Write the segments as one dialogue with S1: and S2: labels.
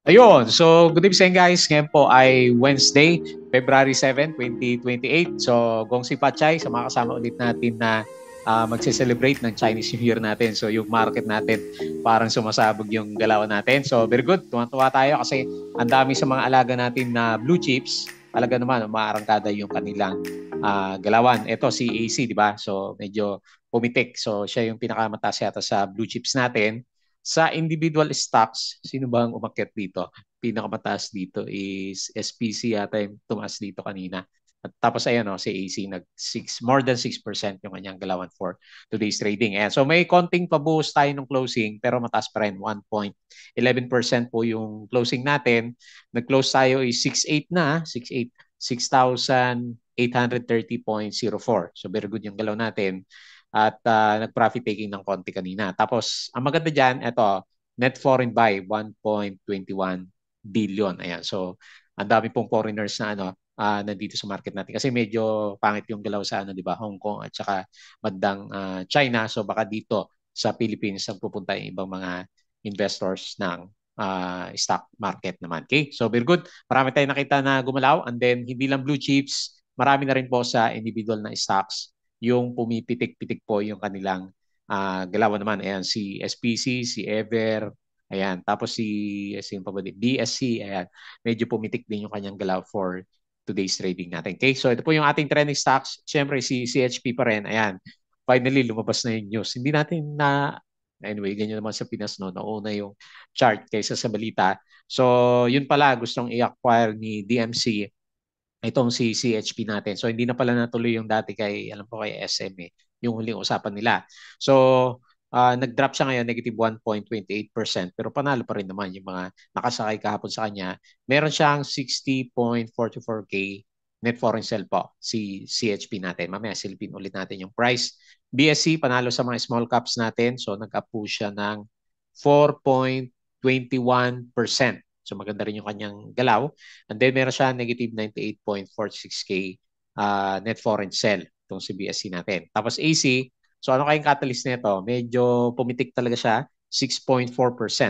S1: Ayun, so good evening guys. Ngayon po ay Wednesday, February 7, 2028. So Gong Si Pachay, sa mga kasama ulit natin na magse-celebrate ng Chinese New Year natin. So yung market natin parang sumasabog yung galaw natin. So very good, tuwa-tuwa tayo kasi ang dami sa mga alaga natin na blue chips. Talaga naman, umaarangkada yung kanilang galawan. Ito si AC, di ba? So medyo pumitik. So siya yung pinakamataas yata sa blue chips natin. Sa individual stocks, sino ba ang umakyat dito? Pinakamataas dito is SPC yata yung tumaas dito kanina. At tapos ayan si AC more than 6% yung kanyang galawan for today's trading. Ayan. So may konting pabuhos tayo ng closing pero mataas pa rin 1.11% po yung closing natin. Nag-close tayo is 6.8 na, 6.8 6,830.04. So very good yung galaw natin at nag-profit taking ng konti kanina. Tapos, ang maganda dyan, ito, net foreign buy, 1.21 billion. Ayan. So, ang dami pong foreigners na nandito sa market natin. Kasi medyo pangit yung galaw sa di ba, Hong Kong at saka bandang China. So, baka dito sa Philippines ang pupunta yung ibang mga investors ng stock market naman. Okay? So, very good. Marami tayong nakita na gumalaw. And then, hindi lang blue chips, marami na rin po sa individual na stocks yung pumipitik-pitik po yung kanilang galawan naman. Ayan, si SPC, si Ever, ayan. Tapos sino pa ba din? BSC, ayan. Medyo pumitik din yung kanyang galaw for today's trading natin. Okay, so ito po yung ating trending stocks. Siyempre, si CHP pa rin, ayan. Finally, lumabas na yung news. Hindi natin anyway, ganyan naman sa Pinas, no? Nauna yung chart kaysa sa balita. So, yun pala, gustong i-acquire ni DMC itong si CHP natin. So hindi na pala natuloy yung dati alam ko kay SM yung huling usapan nila. So nag-drop siya ngayon, negative 1.28%, pero panalo pa rin naman yung mga nakasakay kahapon sa kanya. Meron siyang 60.44K net foreign sell po, si CHP natin. Mamaya silipin ulit natin yung price. BSC, panalo sa mga small caps natin. So nag-up po siya ng 4.21%. So maganda rin yung kanyang galaw. And then meron siya negative 98.46K net foreign sell itong si BSC natin. Tapos AC, so ano kayong catalyst nito? Medyo pumitik talaga siya, 6.4%.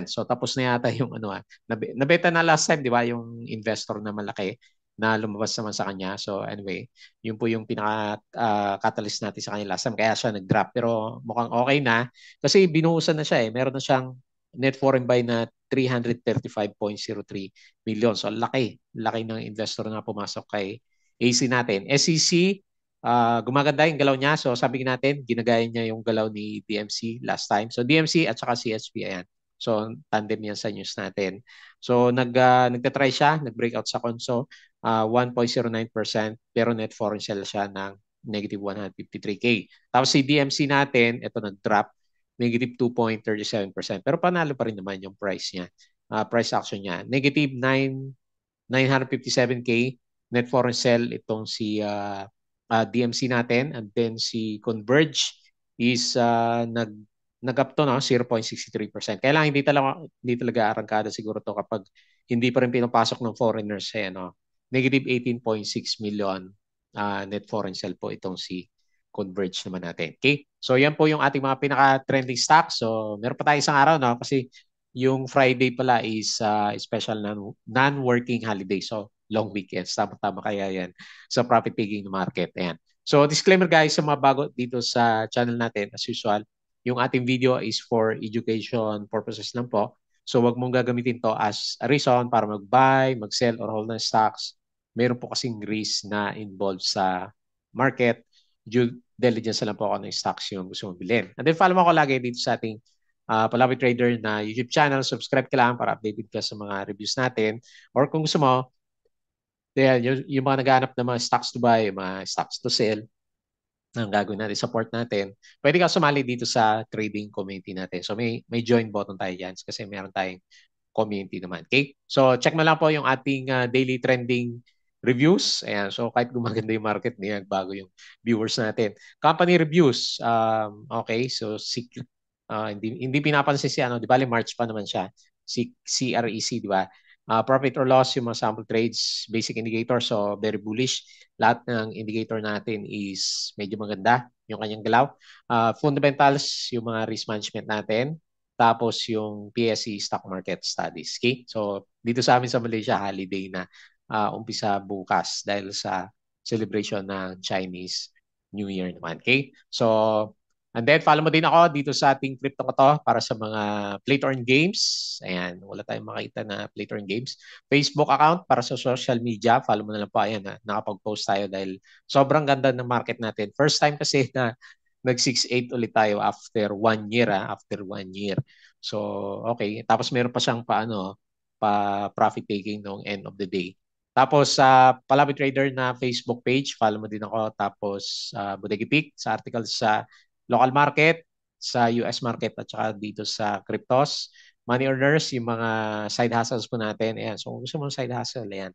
S1: So tapos na yata yung nabeta na last time, di ba? Yung investor na malaki na lumabas naman sa kanya. So anyway, yun po yung pinaka-catalyst natin sa kanya last time. Kaya siya nag-drop. Pero mukhang okay na. Kasi binuhusan na siya eh. Meron na siyang net foreign buy na 335.03 million. So laki. Laki ng investor na pumasok kay AC natin. SEC, gumaganda yung galaw niya. So sabi natin, ginagaya niya yung galaw ni DMC last time. So DMC at saka CHP, ayan. So tandem yan sa news natin. So nagtatry siya, nag-breakout sa konso, 1.09%, pero net foreign sell siya ng negative 153K. Tapos si DMC natin, ito nag-drop, negative 2.37%. Pero panalo pa rin naman yung price niya. Price action niya. Negative 957K net foreign sell itong si DMC natin. And then si Converge is nag-up to 0.63%. Kaya lang hindi talaga arangkada siguro to kapag hindi pa rin pinapasok ng foreigners negative 18.6 million net foreign sell po itong si Converge naman natin. Okay? So yan po yung ating mga pinaka-trending stocks. So meron pa tayo isang araw kasi yung Friday pala is special non-working holiday. So long weekends. Tama-tama kaya yan sa profit taking market. Ayan. So disclaimer guys sa mga bago dito sa channel natin, as usual, yung ating video is for education purposes lang po. So wag mong gagamitin to as a reason para mag-buy, mag-sell, or hold ng stocks. Meron po kasing risk na involved sa market. Due diligence lang po ako ng stocks yung gusto mong bilhin. And then follow mo ako lagi dito sa ating Palawi Trader na YouTube channel. Subscribe ka lang para updated ka sa mga reviews natin. Or kung gusto mo, yung mga naghahanap ng mga stocks to buy, mga stocks to sell, ang gagawin natin, support natin, pwede ka sumali dito sa trading community natin. So may join button tayo dyan kasi meron tayong community naman. Okay? So check mo lang po yung ating daily trending reviews. Ayan. So kahit gumaganda yung market niya, bago yung viewers natin. Company reviews. Okay. So hindi pinapansin si di bali March pa naman siya. Si CREC, di ba? Profit or loss, yung mga sample trades, basic indicator, so very bullish. Lahat ng indicator natin is medyo maganda yung kanyang galaw. Fundamentals, yung mga risk management natin. tapos yung PSE Stock Market Studies. Okay? So, dito sa amin sa Malaysia, holiday na umpisa bukas dahil sa celebration ng Chinese New Year naman. Okay? So, and then follow mo din ako dito sa ating crypto ko to para sa mga play to earn games. Ayan, wala tayong makita na play to earn games. Facebook account para sa social media. Follow mo na lang po. Ayan, nakapag-post tayo dahil sobrang ganda ng market natin. First time kasi na nag 6.8 ulit tayo after 1 year, after 1 year. So, okay. Tapos meron pa siyang pa profit taking noong end of the day. Tapos sa Palabi Trader na Facebook page, follow mo din ako. Tapos Bodegi Peak sa article sa local market, sa US market at saka dito sa cryptos. Money earners, yung mga side hustles po natin. Ayan. So kung gusto mo side hustle, ayan.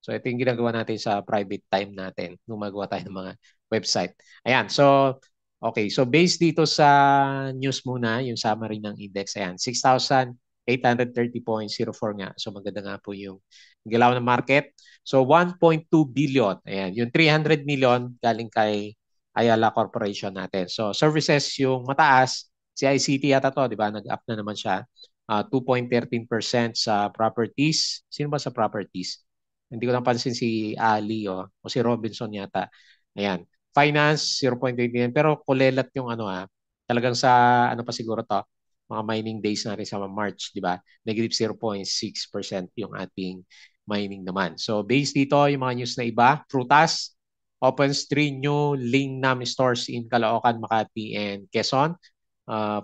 S1: So ito yung ginagawa natin sa private time natin nung magawa tayo ng mga website. Ayan. So, okay. So based dito sa news muna, yung summary ng index. Ayan. 6,830.04 nga. So maganda nga po yung galaw ng market. So 1.2 billion. Ayan. Yung 300 million galing kay Ayala Corporation natin. So services yung mataas. Si ICT yata to, di ba? Nag-up na naman siya. 2.13% sa properties. Sino ba sa properties? Hindi ko napansin si Ali o si Robinson yata. Ayan. Finance, 0.89. Pero kulelat yung talagang sa ano pa siguro to, mga mining days natin sa March, di ba? Negative 0.6% yung ating mining naman. So based dito, yung mga news na iba, Frutas, opens 3 new Lingnam stores in Caloocan, Makati, and Quezon.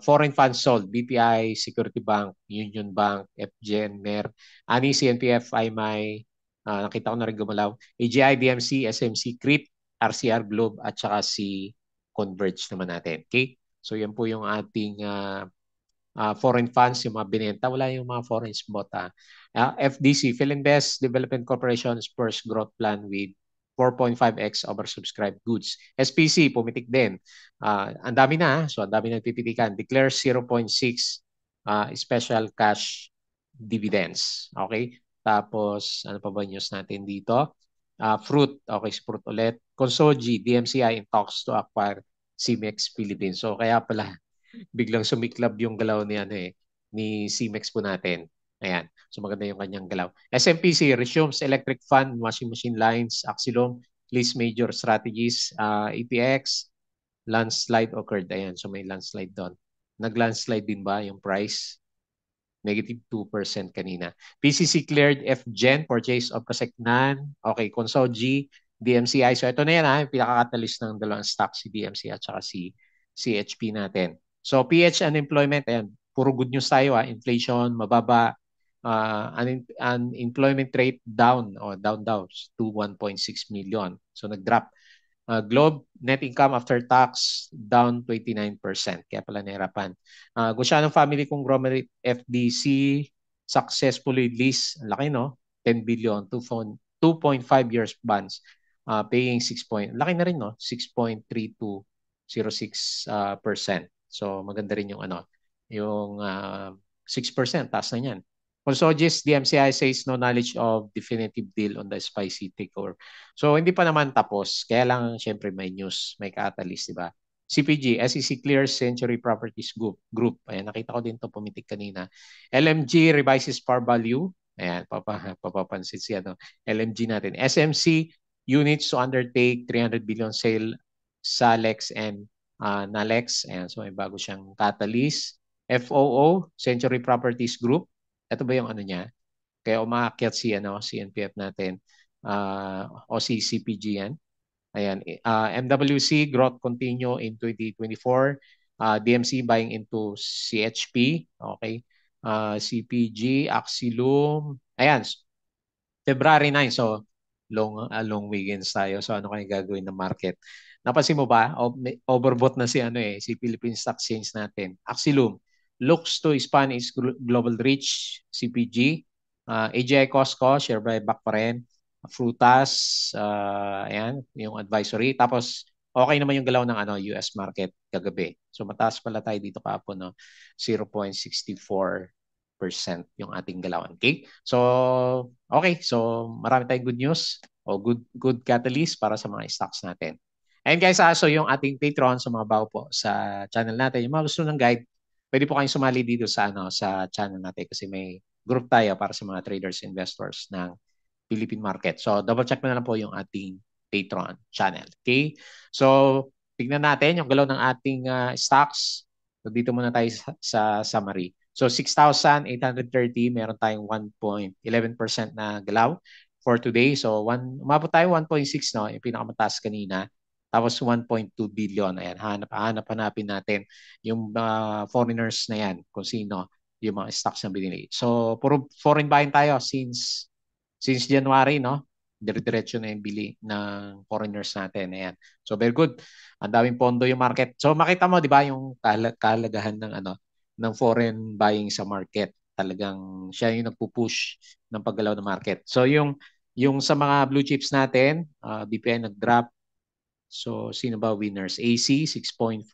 S1: Foreign funds sold, BPI, Security Bank, Union Bank, FGN, MER, ANI, CNPF, IMAI, nakita ko na rin gumalaw, AGI, DMC, SMC, CRIP, RCR Globe, at saka si Converge naman natin. Okay? So yan po yung ating foreign funds, yung mga binenta. Wala yung mga foreign spot. FDC, Philinvest Development Corporation Spurs Growth Plan with 4.5x oversubscribed goods. SPC, pumitik din. Ang dami na. So, ang dami na pipitikan. Declare 0.6 special cash dividends. Okay? Tapos, ano pa ba news natin dito? Fruit. Okay, Fruit ulit. Consoji, DMCI in talks to acquire CMEX Philippines. So, kaya pala biglang sumiklab yung galaw ni CMEX po natin. Ayan. So maganda yung kanyang galaw. SMPC resumes electric fan, washing machine lines, Axilom, list major strategies, APX, landslide occurred. Ayan. So may landslide doon. Nag-landslide din ba yung price? Negative 2% kanina. PCC cleared FGen, purchase of Kaseknan. Okay, Consoji, DMCI. So ito na yan yung pinaka-catalyst ng dalawang stock, si DMCI at saka si CHP natin. So PH unemployment, ayan, puro good news tayo. Inflation, mababa. Unemployment rate down, down daw to 1.6 million. So nag-drop. Globe, net income after tax down 29%. Kaya pala nahirapan. Gusyanong Family Conglomerate FDC successfully leased, ang laki no, 10 billion, 2.5 years bonds, paying 6 point, laki na rin no, 6.3206%. So maganda rin yung yung 6%, taas na niyan. Consogis, DMCI says no knowledge of definitive deal on the spicy takeover. So hindi pa naman tapos. Kaya lang syempre may news, may catalyst, di ba? CPG, SEC clears Century Properties Group. Ayan, nakita ko din to pumitik kanina. LMG revises par value. Ayan, papapansin siya. LMG natin. SMC units to undertake 300 billion sale Salex and Nalex. Ayan, so may bago siyang catalyst. FOO, Century Properties Group. Ito ba yung niya? Kaya umaakyat si NPF natin o si CPG yan. Ayan. MWC, growth continue in 2024. DMC buying into CHP. Okay. CPG, Axilum. Ayan. February 9. So, long weekends tayo. So, ano kayong gagawin ng market? Napansin mo ba? Overbought na si Philippine Stock Exchange natin. Axilum looks to expand its global reach. CPG, AGI Costco, share buyback pa rin. Frutas, ayan, yung advisory. Tapos, okay naman yung galaw ng US market kagabi. So, mataas pala tayo dito kahapon, no? 0.64% yung ating galawan. Okay? So, okay. So, marami tayong good news o good catalyst para sa mga stocks natin. And guys, so yung ating Patreon sa mga bago po sa channel natin, yung mga gusto ng guide, pwede po kayong sumali dito sa sa channel natin kasi may group tayo para sa mga traders, investors ng Philippine market. So double check na lang po yung ating Patreon channel. Okay? So tignan natin yung galaw ng ating stocks. So dito muna tayo sa summary. So 6,830, meron tayong 1.11% na galaw for today. So umabot tayo 1.6, no, yung pinakamataas kanina. Tapos 1.2 billion. Ayan, hanapin natin yung foreigners na yan, kung sino yung mga stocks na binili. So puro foreign buying tayo since January, no? Dire-diretso na yung bili ng foreigners natin. Ayan. So very good. Ang daming pondo yung market. So makita mo, 'di ba, yung kahalagahan ng ng foreign buying sa market. Talagang siya yung nagpo-push ng paggalaw ng market. So yung sa mga blue chips natin, BPI nag-drop. So sino ba winners? AC 6.4,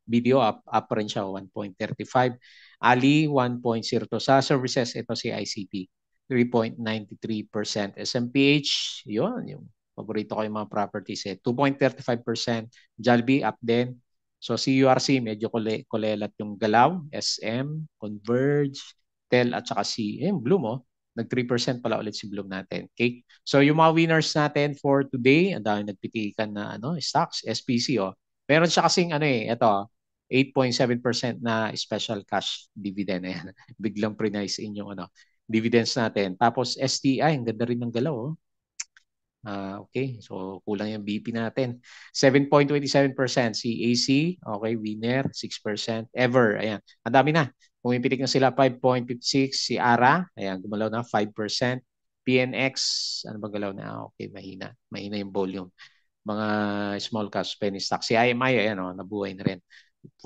S1: video up rin siya 1.35. Ali 1.02. Sa services, ito si ICT 3.93%. SMPH, yun, yung paborito ko yung mga properties 2.35%. Jollibee up din. So CURC, medyo kulelat yung galaw. SM, Converge, Tel at saka si Bloom, nag 3% pala ulit si Bloom natin. Okay? So yung mga winners natin for today, ang dami nagpitikan na stocks, SPC. Meron siya kasing ito 8.7% na special cash dividend. Ayan. Biglang pre-nice in yung dividends natin. Tapos STI, ang ganda rin ng galaw. Okay, so kulang yung BP natin. 7.27% si AC, okay, winner, 6%. Ever, ayan, ang dami na. Pumipitik na sila, 5.56. Si ARA, ayan, gumalaw na, 5%. PNX, ano ba galaw na? Okay, mahina. Mahina yung volume. Mga small caps, penny stock. Si IMI, ayan, nabuhay na rin.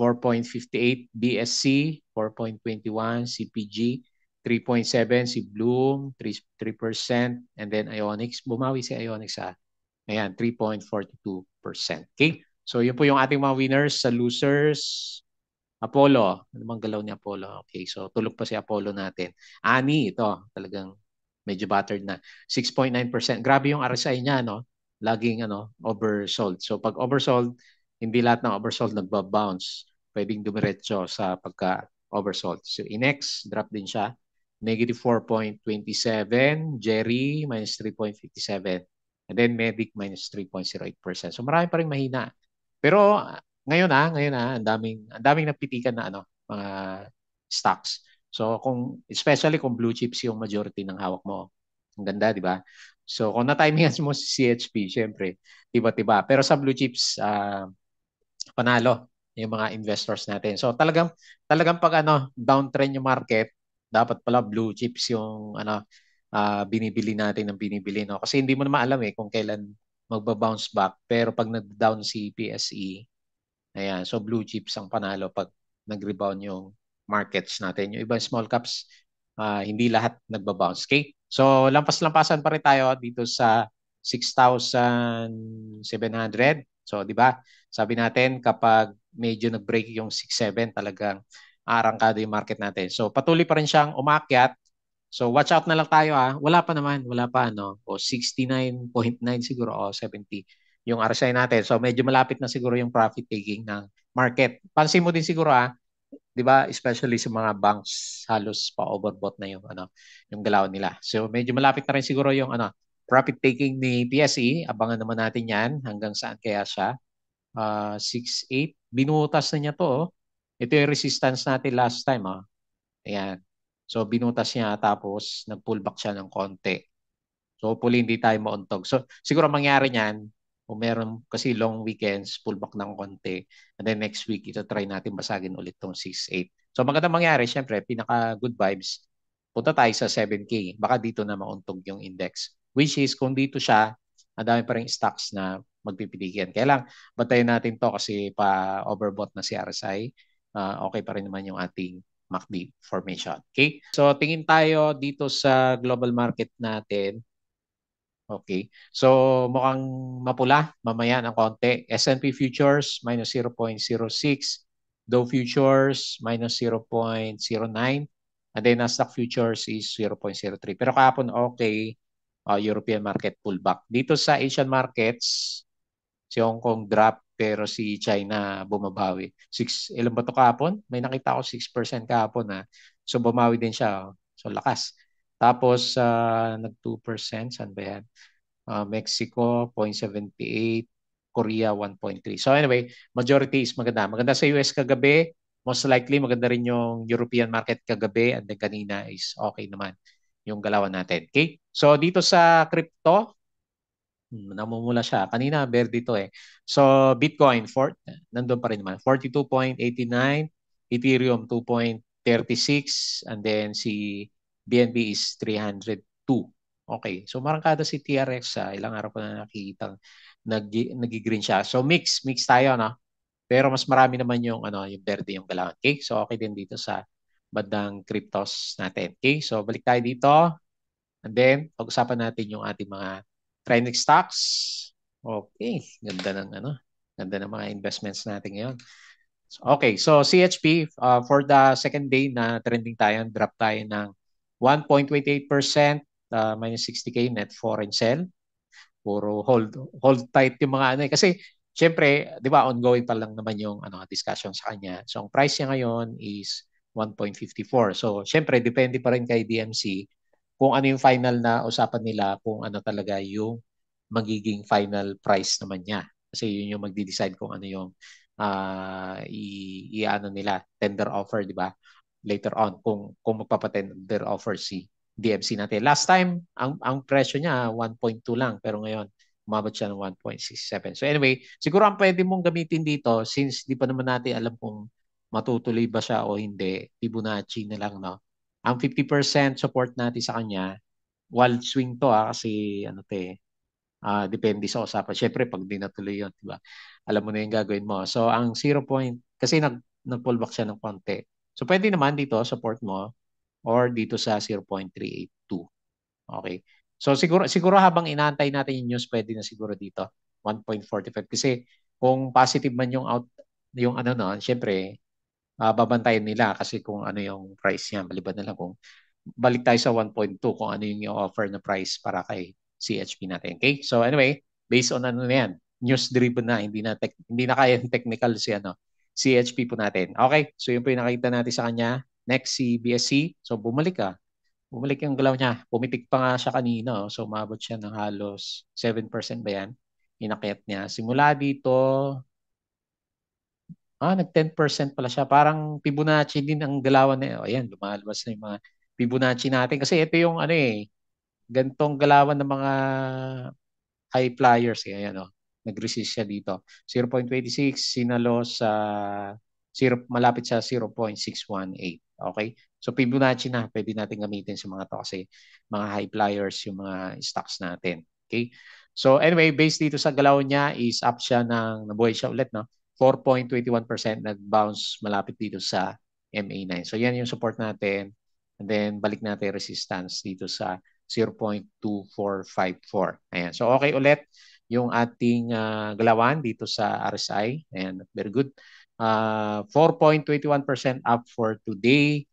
S1: 4.58, BSC, 4.21, CPG, 3.7, si Bloom, 3%, and then Ionics, bumawi si Ionics ayan, 3.42%. Okay? So yun po yung ating mga winners. Sa losers, Apollo. Ano bang galaw ni Apollo? Okay, so tulog pa si Apollo natin. Ani, ito, talagang medyo battered na. 6.9%. Grabe yung RSI niya, no? Laging oversold. So pag oversold, hindi lahat ng oversold nagba-bounce. Pwedeng dumiretso sa pagka-oversold. So Inex, drop din siya. Negative 4.27. Jerry, minus 3.57. And then Medic, minus 3.08%. So marami pa rin mahina. Pero ngayon ang daming napitikan na mga stocks. So especially kung blue chips yung majority ng hawak mo. Ang ganda, di ba? So kung na-timingan mo si CHP, syempre, tiba-tiba. Pero sa blue chips, panalo yung mga investors natin. So talagang pag downtrend yung market, dapat pala blue chips yung binibili natin ng binibili, no? Kasi hindi mo naman alam kung kailan magba-bounce back. Pero pag nag-down si PSE, ayan, so blue chips ang panalo pag nag-rebound yung markets natin. Yung ibang small caps, hindi lahat nagba-bounce. Okay? So lampas-lampasan pa rin tayo dito sa 6,700. So di ba? Sabi natin kapag medyo nag-break yung 6,700, talagang arangkado yung market natin. So patuloy pa rin siyang umakyat. So watch out na lang tayo Wala pa naman, wala pa o 69.9 siguro o 70 yung RSI natin. So medyo malapit na siguro yung profit taking ng market. Pansin mo din siguro 'di ba, especially sa mga banks, halos pa overbought na yung galaw nila. So medyo malapit na rin siguro yung profit taking ni PSE. Abangan naman natin 'yan hanggang saan kaya siya. 6.8 binutas na niya to. Ito yung resistance natin last time Ayan. So binutas niya tapos nag-pullback siya ng konti. So hopefully hindi tayo mauntog. So siguro mangyari niyan, kung meron kasi long weekends, pullback ng konti. And then next week, ito try natin basagin ulit tong 6.8. So maganda mangyari, syempre, pinaka good vibes, punta tayo sa 7K. Baka dito na mauntog yung index. Which is, kung dito siya, ang dami pa rin stocks na magpipiligan. Kaya lang, bantayan natin to kasi pa-overbought na si RSI. Okay pa rin naman yung ating MACD formation. Okay? So tingin tayo dito sa global market natin. Okay. So mukhang mapula mamaya ng konti. S&P futures minus 0.06. Dow futures minus 0.09. And then Nasdaq futures is 0.03. Pero kahapon okay. European market pullback. Dito sa Asian markets, si Hong Kong drop pero si China bumabawi. Ilan ba to kahapon? May nakita ko 6% kahapon na. So bumawi din siya. So lakas. Tapos nag 2%. Saan ba yan? Mexico 0.78, Korea 1.3. So anyway, majority is maganda. Maganda sa US kagabi. Most likely maganda rin yung European market kagabi and then kanina is okay naman yung galawan natin. Okay? So dito sa crypto, namumula siya. Kanina, bear dito eh. So, Bitcoin, nandun pa rin naman. 42.89, Ethereum 2.36, and then si BNB is 302. Okay. So, marangkada si TRX, ilang araw ko na nakikita nag-green siya. So, mix tayo, no? Pero mas marami naman yung, yung verde yung galawan. Okay? So, okay din dito sa bandang cryptos natin. Okay? So, balik tayo dito. And then, pag-usapan natin yung ating mga trending stocks. Okay, ganda ng mga investments natin ngayon. Okay, so CHP, for the second day na trending tayo, drop tayo ng 1.28%, minus 60K net foreign sell. Puro hold tight yung mga ano eh. Kasi, syempre, di ba, ongoing pa lang naman yung discussion sa kanya. So, ang price niya ngayon is 1.54. So, syempre, depende pa rin kay DMC kung ano yung final na usapan nila, kung ano talaga yung magiging final price naman niya. Kasi yun yung magdi-decide kung ano yung i-ano nila, tender offer, di ba? Later on, kung magpapatender offer si DMC natin. Last time, ang presyo niya 1.2 lang, pero ngayon, umabot siya ng 1.67. So anyway, siguro ang pwede mong gamitin dito, since di pa naman natin alam kung matutuloy ba siya o hindi, Fibonacci na lang, no? Ang 50% support natin sa kanya, wild swing to kasi depende sa usapan. Syempre, pag di natuloy yun, di ba? Alam mo na yung gagawin mo. So, ang 0 point, kasi nag-pullback siya ng konti. So, pwede naman dito, support mo, or dito sa 0.382. Okay. So, siguro habang inaantay natin yung news, pwede na siguro dito, 1.45. Kasi, kung positive man yung yung no, syempre, babantayan nila kasi kung ano yung price niya. Maliban na lang kung balik tayo sa 1.2 kung ano yung offer na price para kay CHP natin. Okay? So anyway, based on ano na yan, news driven na, hindi na kaya technical si CHP po natin. Okay? So yun po yung nakita natin sa kanya. Next si BSC. So bumalik ka. Bumalik yung galaw niya. Pumitik pa nga siya kanina. So umabot siya ng halos 7% ba yan? Inakyat niya. Simula dito, nag 10% pala siya. Parang Fibonacci din ang galawan na. Ayan, lumalabas na yung mga Fibonacci natin. Kasi ito yung gantong galawan ng mga high flyers. Ayan, nag-resist siya dito. 0.26, sinalo sa malapit sa 0.618. Okay? So Fibonacci na, pwede natin gamitin sa mga to kasi mga high flyers yung mga stocks natin. Okay? So anyway, based dito sa galaw niya is up siya nabuhay siya ulit, no? 4.21% nag-bounce malapit dito sa MA9. So yan yung support natin. And then balik natin resistance dito sa 0.2454. Ayan. So okay ulit yung ating galawan dito sa RSI. Ayan, very good. 4.21% up for today.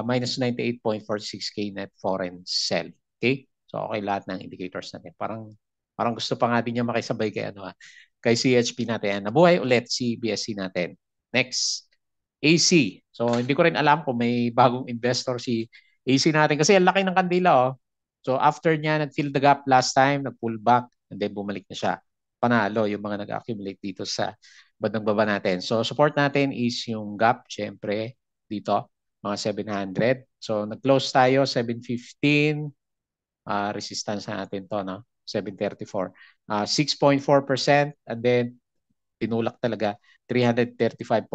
S1: Minus 98.46K net foreign sell. Okay? So okay lahat ng indicators natin. Parang gusto pa nga din niya makisabay kay CHP natin. Nabuhay ulit si BSC natin. Next, AC. So hindi ko rin alam kung may bagong investor si AC natin kasi ang laki ng kandila, oh. So after niya nag-fill the gap last time, nag-pull back, and then bumalik na siya. Panalo yung mga nag-accumulate dito sa bandang baba natin. So support natin is yung gap, syempre, dito, mga 700. So nag-close tayo, 715. Resistance natin to, no? 734. 6.4%, and then tinulak talaga 335.03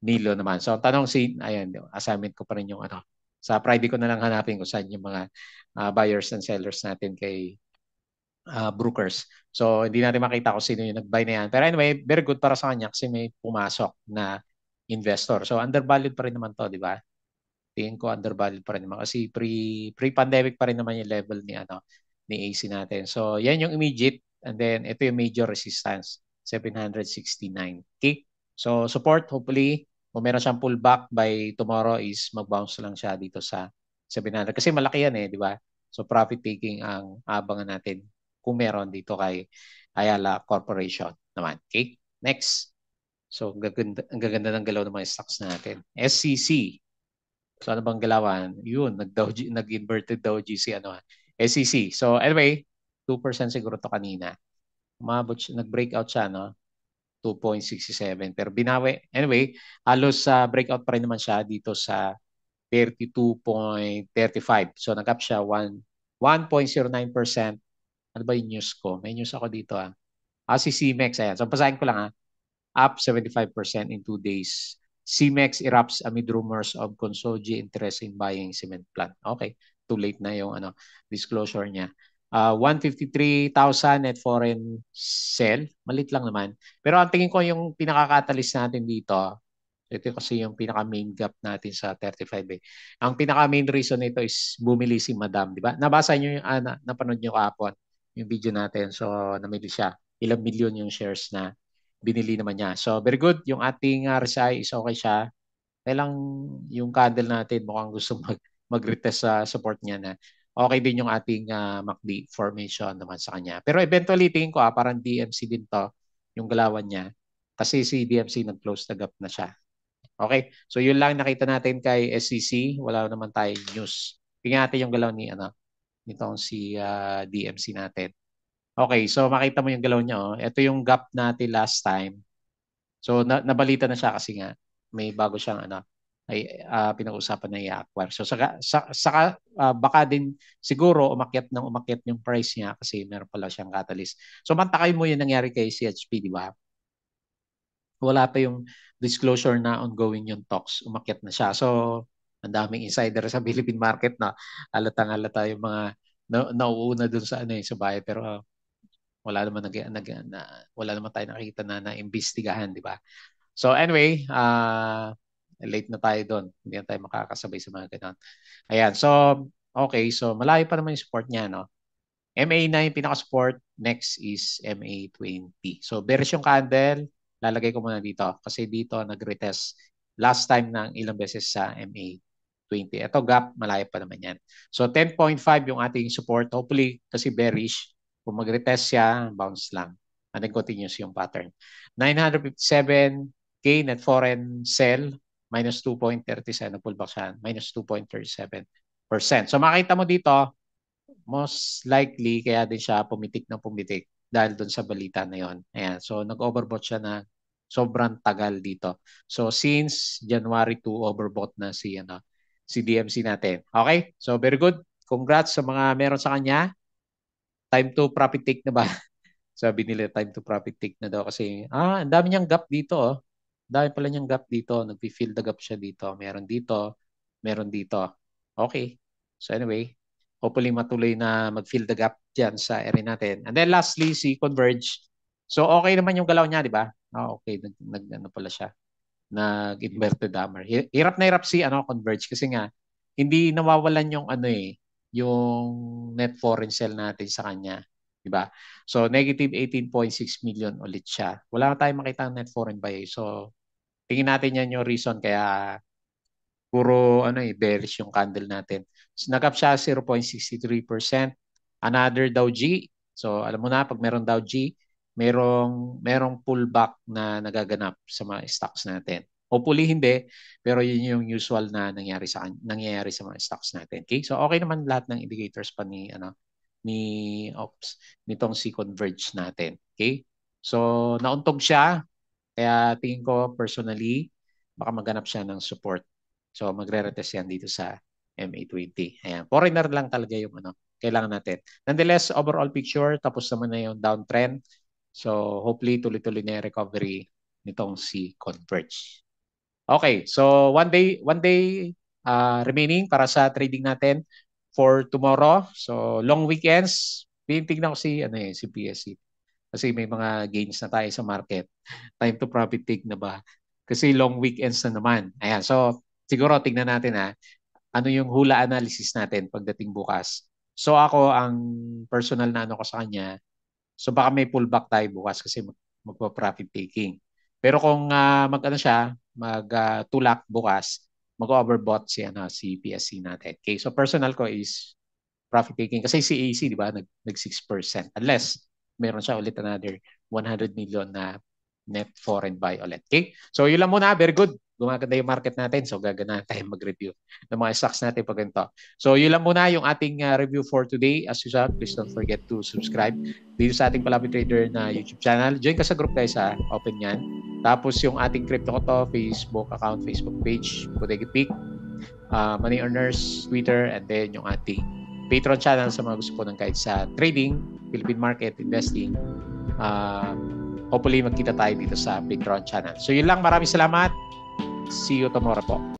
S1: nilo naman. So ang tanong ayan, assignment ko pa rin yung sa Friday ko na lang hanapin kung saan yung mga buyers and sellers natin kay brokers. So hindi natin makita kung sino yung nag-buy na yan. Pero anyway, very good para sa kanya kasi may pumasok na investor. So undervalued pa rin naman to, di ba? Tingin ko undervalued pa rin naman kasi pre-pandemic pa rin naman yung level ni AC natin. So yan yung immediate, and then ito yung major resistance, 769. Okay? So support, hopefully kung meron siyang pullback by tomorrow is mag-bounce lang siya dito sa 700 kasi malaki yan di ba? So profit taking ang abangan natin kung meron dito kay Ayala Corporation. naman. Okay? Next. So, ang gaganda ng galaw ng mga stocks natin. SCC. So, ano bang galawan? Yun, nag-inverted daw GC, SCC. So, anyway, 2% siguro to kanina. Nag-breakout siya, no? 2.67. Pero binawi. Anyway, halos breakout pa rin naman siya dito sa 32.35. So, nag-up siya 1.09%. Ano ba yung news ko? May news ako dito, si CMEX, ayan. So, basahin ko lang, up 75% in 2 days. CMEX erupts amid rumors of Consoji interest in buying cement plant. Okay, too late na yung disclosure niya. 153,000 net foreign sell. Malit lang naman. Pero ang tingin ko yung pinaka-catalyst natin dito, ito kasi yung pinaka-main gap natin sa 35 eh. Ang pinaka-main reason nito is bumili si Madam, di ba? Nabasa niyo yung, napanood niyo kahapon yung video natin. So, namili siya. Ilang milyon yung shares na binili naman niya. So, very good. Yung ating RSI is okay siya. Kailang yung candle natin mukhang gusto mag-retest sa support niya na okay din yung ating MACD formation naman sa kanya. Pero eventually, tingin ko parang DMC din to yung galawan niya. Kasi si DMC nag-close the gap na siya. Okay? So, yun lang nakita natin kay SCC. Wala naman tayong news. Tingnan natin yung galaw nitong si DMC natin. Okay, so makita mo yung galaw niya. Ito yung gap natin last time. So nabalita na siya kasi nga may bago siyang pinag-usapan na i-acquire. So saka baka din siguro umakyat yung price niya kasi meron pala siyang catalyst. So mantakay mo yung nangyari kay CHP, di ba? Wala pa yung disclosure na ongoing yung talks. Umakyat na siya. So ang daming insider sa Philippine market na halatang-halata yung mga nauuna dun sa sa buy, pero wala naman wala naman tayo nakita na imbestigahan, di ba? So anyway, late na tayo doon. Hindi na tayo makakasabay sa mga ganun. Ayan, so okay, so malayo pa naman yung support niya, no? MA9 yung pinaka-support, next is MA20. So bearish yung candle, lalagay ko muna dito kasi dito nag-retest last time ng ilang beses sa MA20. Ito gap, malayo pa naman yan. So 10.5 yung ating support. Hopefully, kasi bearish, kung mag-retest siya, bounce lang. And then continuous yung pattern. 957K net foreign sell, minus 2.37. Pullback siya, minus 2.37%. So makita mo dito, most likely, kaya din siya pumitik ng pumitik dahil doon sa balita na yon. Ayan. So, nag-overbought siya na sobrang tagal dito. So, since January 2, overbought na si DMC natin. Okay? So, very good. Congrats sa mga meron sa kanya. Time to profit take na ba? Sabi nila, time to profit take na daw kasi, ang dami niyang gap dito, oh. Dami pala niyang gap dito. Nag-fill the gap siya dito. Meron dito. Meron dito. Okay. So anyway, hopefully matuloy na mag-fill the gap dyan sa area natin. And then lastly, si Converge. So okay naman yung galaw niya, di ba? Okay. Ano pala siya. Nag-inverted hammer. Hirap na hirap si Converge kasi nga, hindi nawawalan yung yung net foreign sell natin sa kanya. Diba? So, negative 18.6 million ulit siya. Wala na tayong makita ng net foreign buy. So, tingin natin yan yung reason kaya puro bearish yung candle natin. So, nag-up siya 0.63%. Another Dow G. So, alam mo na, pag meron Dow G, merong pullback na nagaganap sa mga stocks natin. Hopefully hindi, pero yun yung usual na nangyayari sa mga stocks natin. Okay? So, okay naman lahat ng indicators pa nitong si Converge natin. Okay? So, nauntog siya. Kaya tingin ko personally, baka maganap siya ng support. So, magre-retest yan dito sa MA20. Ayan. Foreigner lang talaga yung kailangan natin. Nonetheless, overall picture, tapos naman na yung downtrend. So, hopefully, tuloy-tuloy na yung recovery nitong si Converge. Okay, so one day remaining para sa trading natin for tomorrow. So, long weekends. Tingnan ko si PSC. Kasi may mga gains na tayo sa market. Time to profit take na ba? Kasi long weekends na naman. Ayan. So, siguro tingnan natin ano yung hula analysis natin pagdating bukas. So, ako, ang personal na ko sa kanya, so baka may pullback tayo bukas kasi magpa-profit taking. Pero kung tulak bukas, mag-overbought si PSC natin. Okay, so personal ko is profit taking kasi si AC, di ba, nag 6%. Unless meron siya ulit another 100 million na net foreign buy ulit. Okay? So yun lang muna. Very good. Gumaganda yung market natin. So gaganahan tayo mag-review ng mga stocks natin pag ganito. So yun lang muna yung ating review for today. As usual, please don't forget to subscribe dito sa ating Palabi Trader na YouTube channel. Join ka sa group guys ha. Open yan. Tapos yung ating crypto ko to, Facebook account, Facebook page, Bodega Peak, Money Earners, Twitter, and then yung ating Patreon channel sa mga gusto po ng guide sa trading, Philippine market, investing. Hopefully magkita tayo dito sa Patreon channel. So yun lang, maraming salamat. See you tomorrow po.